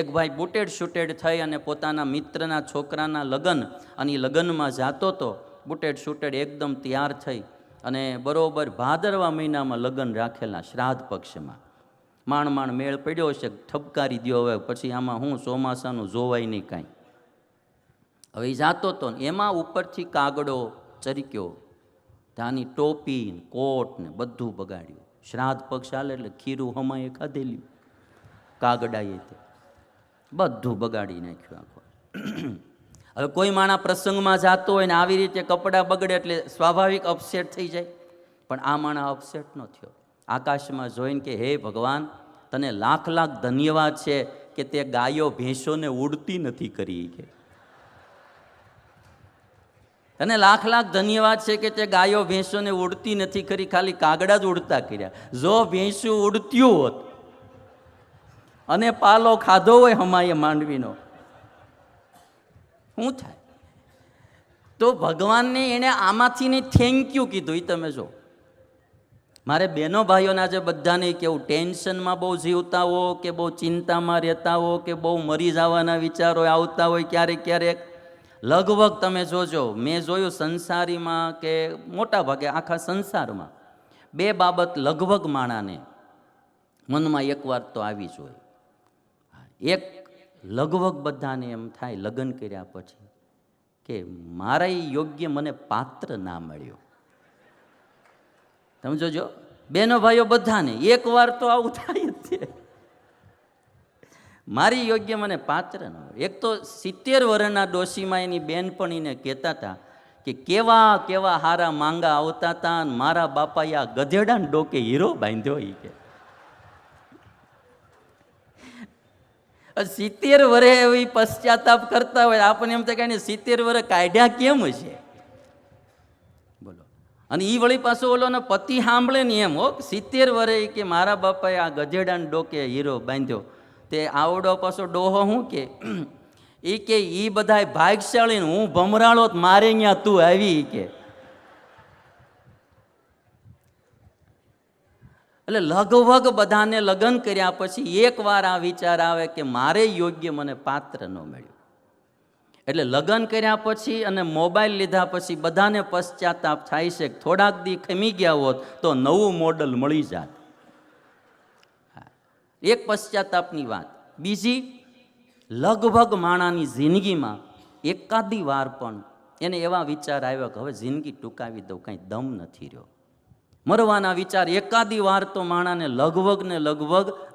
એક ભાઈ બુટેડ શૂટેડ થઈ અને પોતાના મિત્રના છોકરાના લગ્ન અને લગ્નમાં જાતો તો બુટેડ શૂટેડ એકદમ તૈયાર થઈ અને બરોબર ભાદરવા મહિનામાં લગ્ન રાખેલા શ્રાદ્ધ પક્ષમાં. માંડ મેળ પડ્યો છે, ઠપકારી દ્યો હવે, પછી આમાં હું ચોમાસાનું જોવાય નહીં કાંઈ. હવે એ જાતો હતો ને એમાં ઉપરથી કાગડો ચરક્યો, ત્યાંની ટોપી કોટ ને બધું બગાડ્યું. શ્રાદ્ધ પક્ષ હાલે એટલે ખીરું હમાએ ખાધેલ્યું, કાગડાએ તે બધું બગાડી નાખ્યું આખો. હવે કોઈ માણા પ્રસંગમાં જાતો હોય ને આવી રીતે કપડાં બગડે એટલે સ્વાભાવિક અપસેટ થઈ જાય, પણ આ માણા અપસેટ ન થયો. આકાશમાં જોઈને કે હે ભગવાન, તને લાખ લાખ ધન્યવાદ છે કે તે ગાયો ભેંસોને ઉડતી નથી કરી. કે તને લાખ લાખ ધન્યવાદ છે કે તે ગાયો ભેંસોને ઉડતી નથી કરી, ખાલી કાગડા જ ઉડતા કર્યા. જો ભેંસું ઉડત્યું હોત અને પાલો ખાધો હોય હમાએ માંડવીનો, શું થાય? તો ભગવાનને એણે આમાંથી નહીં થેન્ક યુ કીધું. એ તમે જો, મારે બહેનો ભાઈઓના જે બધાને કેવું, ટેન્શનમાં બહુ જીવતા હો કે બહુ ચિંતામાં રહેતા હો કે બહુ મરી જવાના વિચારો આવતા હોય ક્યારેક ક્યારેક, લગભગ તમે જોજો, મેં જોયું સંસારીમાં કે મોટા ભાગે આખા સંસારમાં બે બાબત લગભગ માણાને મનમાં એકવાર તો આવી જ હોય. એક લગભગ બધાને એમ થાય લગ્ન કર્યા પછી કે મારા યોગ્ય મને પાત્ર ના મળ્યો. તમે જોજો બેનો ભાઈઓ બધાને એકવાર તો આવું થાય જ છે, મારી યોગ્ય મને પાત્ર ન મળે. એક તો 70 વર્ષના ડોશીમાં એની બેનપણીને કહેતા હતા કે કેવા કેવા હારા માંગા આવતા હતા, મારા બાપાએ આ ગધેડાને ડોકે હીરો બાંધ્યો. એ કે 70 વર્ષે એવી પશ્ચાતાપ કરતા હોય, આપણને એમ થાય કે 70 વર્ષ કાઢ્યા કેમ છે, બોલો. અને એ વળી પાછો ઓલો ને પતિ સાંભળે ને એમ, હો 70 વર્ષે કે મારા બાપાએ આ ગધેડાને ડોકે હીરો બાંધ્યો. તે આવડો પાછો ડોહો શું કે એ બધાય ભાગશાળી ને હું ભમરાળો મારે ત્યાં તું આવી. કે એટલે લગભગ બધાને લગ્ન કર્યા પછી એકવાર આ વિચાર આવે કે મારે યોગ્ય મને પાત્ર ન મળ્યું. એટલે લગ્ન કર્યા પછી અને મોબાઈલ લીધા પછી બધાને પશ્ચાતાપ થાય છે. થોડાક દી ખમી ગયા હોત તો નવું મોડલ મળી જાત. એક પશ્ચાતાપની વાત. બીજી, લગભગ માણાની જિંદગીમાં એકાદી વાર પણ એને એવા વિચાર આવ્યા કે હવે જિંદગી ટૂંકાવી દઉં, કાંઈ દમ નથી રહ્યો. મરવાના વિચાર એકાદી વાર તો માણાને લગભગ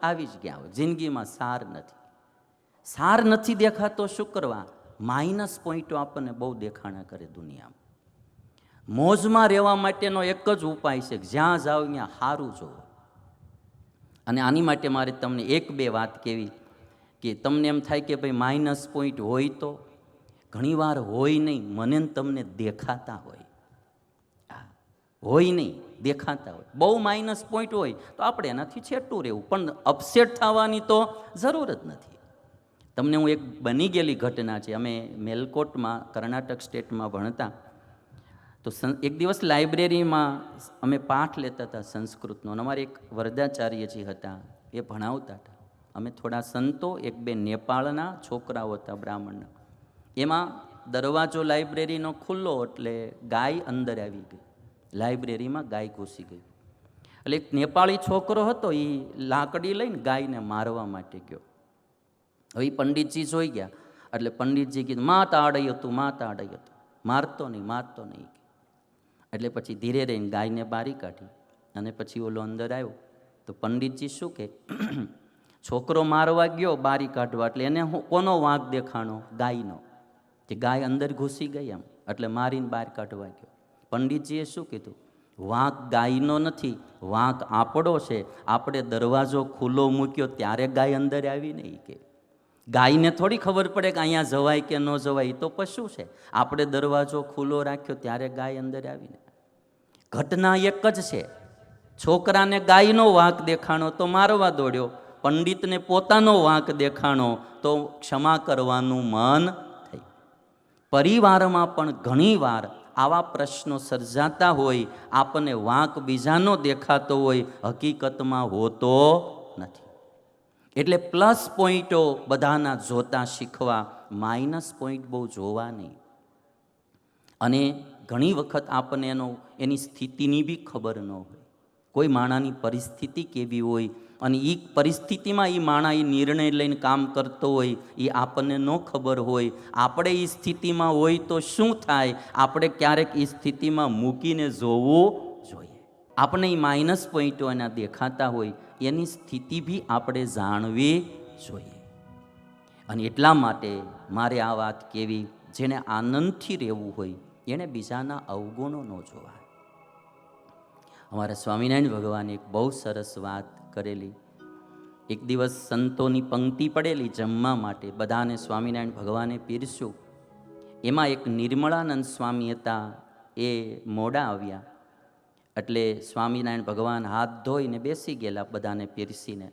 આવી જ ગયા હોય. જિંદગીમાં સાર નથી. સાર નથી દેખાતો શું કરવા? માઇનસ પોઈન્ટો આપણને બહુ દેખાણા કરે દુનિયામાં. મોજમાં રહેવા માટેનો એક જ ઉપાય છે કે જ્યાં જાઓ ત્યાં સારું જોવો. અને આની માટે મારે તમને 1-2 વાત કહેવી કે તમને એમ થાય કે ભાઈ માઇનસ પોઈન્ટ હોય તો ઘણીવાર હોય નહીં, મને તમને દેખાતા હોય નહીં, દેખાતા હોય. બહુ માઇનસ પોઈન્ટ હોય તો આપણે એનાથી છેટું રહેવું, પણ અપસેટ થવાની તો જરૂર જ નથી. તમને હું એક બની ગયેલી ઘટના છે. અમે મેલકોટમાં કર્ણાટક સ્ટેટમાં ભણતા, તો એક દિવસ લાઇબ્રેરીમાં અમે પાઠ લેતા હતા સંસ્કૃતનો. અને અમારે એક વરદાચાર્યજી હતા, એ ભણાવતા હતા. અમે થોડા સંતો, 1-2 નેપાળના છોકરાઓ હતા બ્રાહ્મણના. એમાં દરવાજો લાઇબ્રેરીનો ખુલ્લો એટલે ગાય અંદર આવી ગઈ. લાઇબ્રેરીમાં ગાય ઘૂસી ગઈ. એટલે એક નેપાળી છોકરો હતો, એ લાકડી લઈને ગાયને મારવા માટે ગયો. હવે પંડિતજી જોઈ ગયા એટલે પંડિતજી કીધું માત આડઈ હતું, મારતો નહીં. એટલે પછી ધીરે રહીને ગાયને બારી કાઢી અને પછી ઓલો અંદર આવ્યો. તો પંડિતજી શું કે, છોકરો મારવા ગયો બારી કાઢવા એટલે એને કોનો વાંક દેખાણો? ગાયનો, કે ગાય અંદર ઘૂસી ગઈ એમ, એટલે મારીને બહાર કાઢવા ગયો. પંડિતજીએ શું કીધું? વાંક ગાયનો નથી, વાંક આપણો છે. આપણે દરવાજો ખુલ્લો મૂક્યો ત્યારે ગાય અંદર આવી નહીં. કે ગાયને થોડી ખબર પડે કે અહીંયા જવાય કે ન જવાય, તો પશુ છે. આપણે દરવાજો ખુલ્લો રાખ્યો ત્યારે ગાય અંદર આવીને. ઘટના એક જ છે. છોકરાને ગાયનો વાંક દેખાણો તો મારવા દોડ્યો, પંડિતને પોતાનો વાંક દેખાણો તો ક્ષમા કરવાનું મન થઈ. પરિવારમાં પણ ઘણીવાર આવા પ્રશ્નો સર્જાતા હોય, આપણને વાંક બીજાનો દેખાતો હોય, હકીકતમાં હોતો નથી. એટલે પ્લસ પોઈન્ટો બધાના જોતા શીખવા, માઇનસ પોઈન્ટ બહુ જોવા નહીં. અને ઘણી વખત આપણને એની સ્થિતિની બી ખબર ન હોય. કોઈ માણાની પરિસ્થિતિ કેવી હોય અને એ પરિસ્થિતિમાં એ માણા એ નિર્ણય લઈને કામ કરતો હોય એ આપણને ન ખબર હોય. આપણે એ સ્થિતિમાં હોય તો શું થાય, આપણે ક્યારેક એ સ્થિતિમાં મૂકીને જોવું જોઈએ. આપણે એ માઇનસ પોઈન્ટો એના દેખાતા હોય એની સ્થિતિ બી આપણે જાણવી જોઈએ. અને એટલા માટે મારે આ વાત કહેવી, જેને આનંદથી રહેવું હોય એણે બીજાના અવગુણો ન જોવા. અમારા સ્વામિનારાયણ ભગવાને એક બહુ સરસ વાત કરેલી. એક દિવસ સંતોની પંક્તિ પડેલી જમવા માટે, બધાને સ્વામિનારાયણ ભગવાને પીરસ્યું. એમાં એક નિર્મળાનંદ સ્વામી હતા, એ મોડા આવ્યા. એટલે સ્વામિનારાયણ ભગવાન હાથ ધોઈને બેસી ગયેલા બધાને પીરસીને.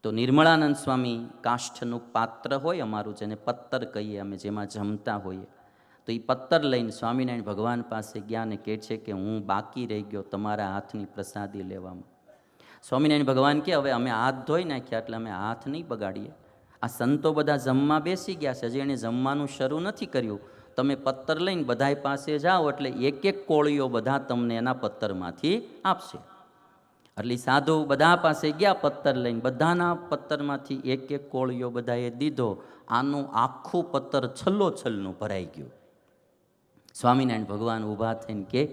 તો નિર્મળાનંદ સ્વામી કાષ્ઠનું પાત્ર હોય અમારું, જેને પત્તર કહીએ અમે, જેમાં જમતા હોઈએ, તો એ પત્તર લઈને સ્વામિનારાયણ ભગવાન પાસે ગયા ને કહે છે કે હું બાકી રહી ગયો તમારા હાથની પ્રસાદી લેવામાં. સ્વામિનારાયણ ભગવાન કે હવે અમે હાથ ધોઈ નાખ્યા એટલે અમે હાથ નહીં બગાડીએ. આ સંતો બધા જમવા બેસી ગયા છે, હજી એણે જમવાનું શરૂ નથી કર્યું. તમે પત્તર લઈને બધાય પાસે જાઓ એટલે એક એક કોળીઓ બધા તમને એના પત્તરમાંથી આપશે. એટલે સાધુ બધા પાસે ગયા પત્તર લઈને, બધાના પત્તરમાંથી એક એક કોળીઓ બધાએ દીધો. આનું આખું પત્તર છલ્લોછલનું ભરાઈ ગયું. સ્વામિનારાયણ ભગવાન ઊભા થઈને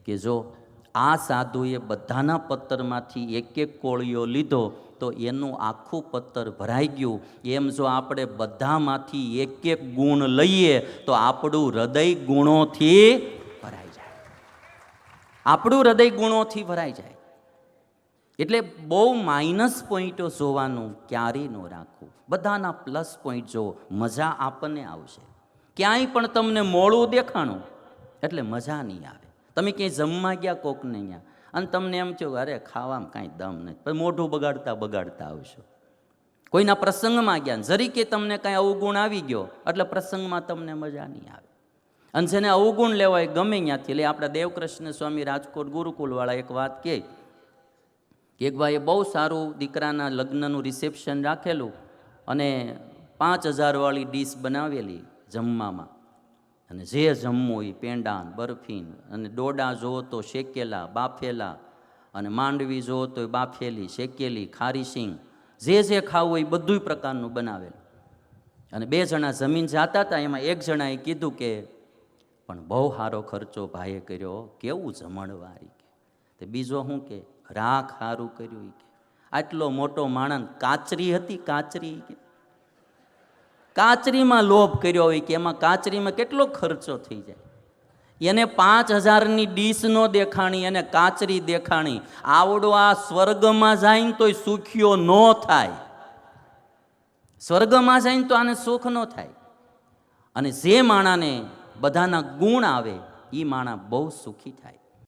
કે જો આ સાધુએ બધાના પત્તરમાંથી એક એક કોળીઓ લીધો તો એનું આખું પત્તર ભરાઈ ગયું. એમ જો આપણે બધામાંથી એક એક ગુણ લઈએ તો આપણું હૃદય ગુણોથી ભરાઈ જાય. આપણું હૃદય ગુણોથી ભરાઈ જાય. એટલે બહુ માઇનસ પોઈન્ટો જોવાનું ક્યારેય ન રાખવું. બધાના પ્લસ પોઈન્ટ જો, મજા આપણને આવશે. ક્યાંય પણ તમને મોડું દેખાણું એટલે મજા નહીં આવે. તમે ક્યાંય જમવા ગયા કોકને અહીંયા અને તમને એમ થયું અરે ખાવામાં કાંઈ દમ નથી, પછી મોઢું બગાડતા બગાડતા આવશો. કોઈના પ્રસંગમાં ગયા જરીકે તમને કાંઈ અવગુણ આવી ગયો એટલે પ્રસંગમાં તમને મજા નહીં આવે. અને જેને અવગુણ લેવાય ગમે ત્યાંથી લે. આપણા દેવકૃષ્ણ સ્વામી રાજકોટ ગુરુકુલવાળા એક વાત કહે કે એક ભાઈએ બહુ સારું દીકરાના લગ્નનું રિસેપ્શન રાખેલું અને 5000 વાળી ડીશ બનાવેલી જમવામાં. અને જે જમવું એ પેંડાન, બરફીન અને ડોડા જોવો તો શેકેલા બાફેલા, અને માંડવી જોવો તો બાફેલી શેકેલી, ખારી સિંગ, જે ખાવું એ બધું પ્રકારનું બનાવેલું. અને 2 જણા જમીન જતા હતા, એમાં એક જણાએ કીધું કે પણ બહુ સારો ખર્ચો ભાઈએ કર્યો, કેવું જમણવારી. તે બીજો શું કે રાખ સારું કર્યું. કે આટલો મોટો માણસ કાચરી હતી, કાચરી કે કાચરીમાં લોભ કર્યો હોય કે એમાં કાચરીમાં કેટલો ખર્ચો થઈ જાય. એને 5000ની ડીશ નો દેખાણી, એને કાચરી દેખાણી. આવડો આ સ્વર્ગમાં જાય ને તોય સુખ્યો ન થાય. સ્વર્ગમાં જાય ને તો આને સુખ ન થાય. અને જે માણાને બધાના ગુણ આવે એ માણા બહુ સુખી થાય.